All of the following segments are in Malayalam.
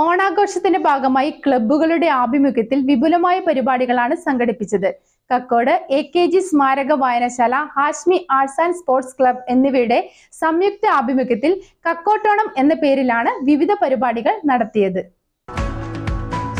ഓണാഘോഷത്തിന്റെ ഭാഗമായി ക്ലബ്ബുകളുടെ ആഭിമുഖ്യത്തിൽ വിപുലമായ പരിപാടികളാണ് സംഘടിപ്പിച്ചത്. കക്കോട് AKG സ്മാരക വായനശാല, Hashmi arts and sports club എന്നിവയുടെ സംയുക്ത ആഭിമുഖ്യത്തിൽ കക്കോട്ടോണം എന്ന പേരിലാണ് വിവിധ പരിപാടികൾ നടത്തിയത്.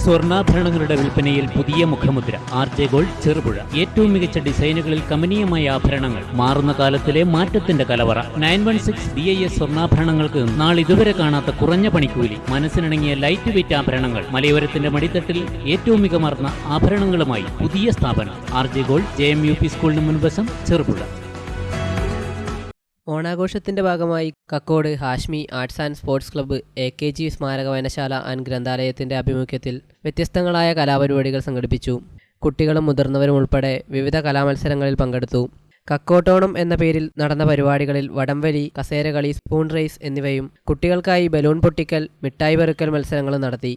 സ്വർണ്ണാഭരണങ്ങളുടെ വിൽപ്പനയിൽ പുതിയ മുഖമുദ്ര RJ ഗോൾഡ് ചെറുപുഴ. ഏറ്റവും മികച്ച ഡിസൈനുകളിൽ കമനീയമായ ആഭരണങ്ങൾ, മാറുന്ന കാലത്തിലെ മാറ്റത്തിന്റെ കലവറ. 916 BIS സ്വർണ്ണാഭരണങ്ങൾക്ക് നാളിതുവരെ കാണാത്ത കുറഞ്ഞ പണിക്കൂലി, മനസ്സിനിണങ്ങിയ ലൈറ്റ് വെയ്റ്റ് ആഭരണങ്ങൾ, മലയോരത്തിന്റെ മടിത്തട്ടിൽ ഏറ്റവും മികമാർന്ന ആഭരണങ്ങളുമായി പുതിയ സ്ഥാപനം RJ ഗോൾഡ്, JMUP സ്കൂളിന് മുൻവശം, ചെറുപുഴ. ഓണാഘോഷത്തിന്റെ ഭാഗമായി Kakkod Hashmi arts and sports club, AKG സ്മാരക വായനശാല ആൻഡ് ഗ്രന്ഥാലയത്തിന്റെ ആഭിമുഖ്യത്തിൽ വ്യത്യസ്തങ്ങളായ കലാപരിപാടികൾ സംഘടിപ്പിച്ചു. കുട്ടികളും മുതിർന്നവരും ഉൾപ്പെടെ വിവിധ കലാമത്സരങ്ങളിൽ പങ്കെടുത്തു. കക്കോട്ടോണം എന്ന പേരിൽ നടന്ന പരിപാടികളിൽ വടംവലി, കസേരകളി, സ്പൂൺ റേസ് എന്നിവയും കുട്ടികൾക്കായി ബലൂൺ പൊട്ടിക്കൽ, മിഠായി പെറുക്കൽ മത്സരങ്ങളും നടത്തി.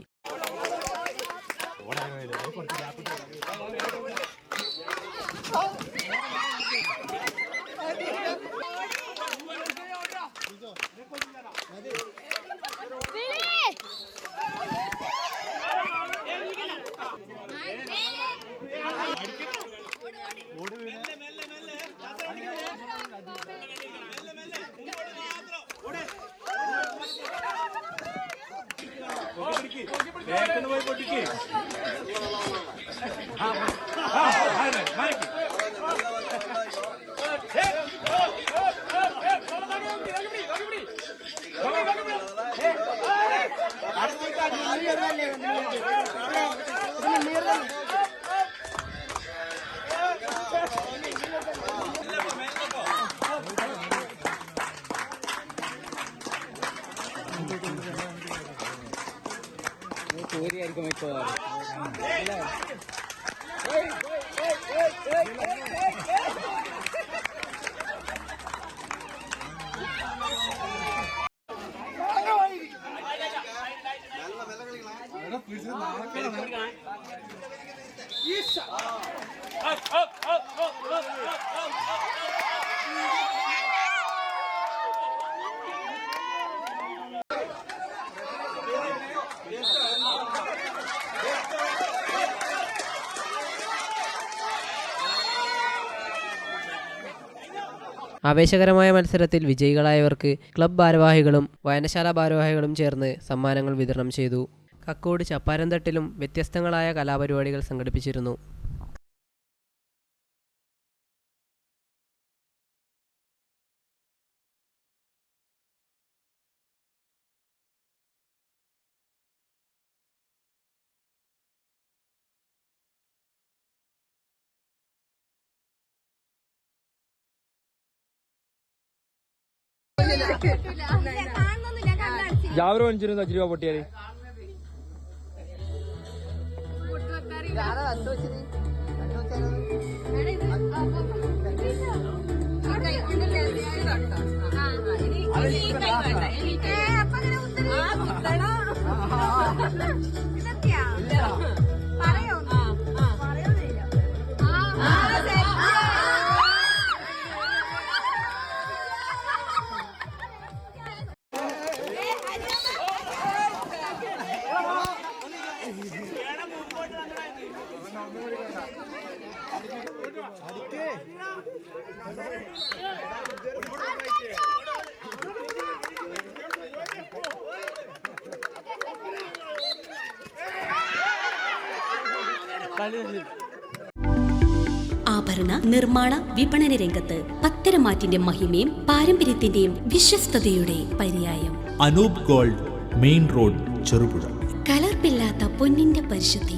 ആവേശകരമായ മത്സരത്തിൽ വിജയികളായവർക്ക് ക്ലബ് ഭാരവാഹികളും വായനശാല ഭാരവാഹികളും ചേർന്ന് സമ്മാനങ്ങൾ വിതരണം ചെയ്തു. കക്കോട് ചപ്പാരന്തട്ടിലും വ്യത്യസ്തങ്ങളായ കലാപരിപാടികൾ സംഘടിപ്പിച്ചിരുന്നു. ജാവറോ 5 രൂപ പൊട്ടിയാല് ആഭരണ നിർമ്മാണ വിപണന രംഗത്ത് പത്തരമാറ്റിന്റെ മഹിമയും പാരമ്പര്യത്തിന്റെയും വിശ്വസ്തയുടെ പര്യായം Anoop gold, main road, Cherupuzha. കലർപ്പില്ലാത്ത പൊന്നിന്റെ പരിശുദ്ധി.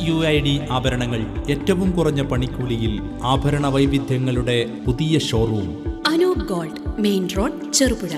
HUID ആഭരണങ്ങൾ ഏറ്റവും കുറഞ്ഞ പണിക്കൂലിയിൽ. ആഭരണ വൈവിധ്യങ്ങളുടെ പുതിയ showroom Anoop gold, main road, Cherupuzha.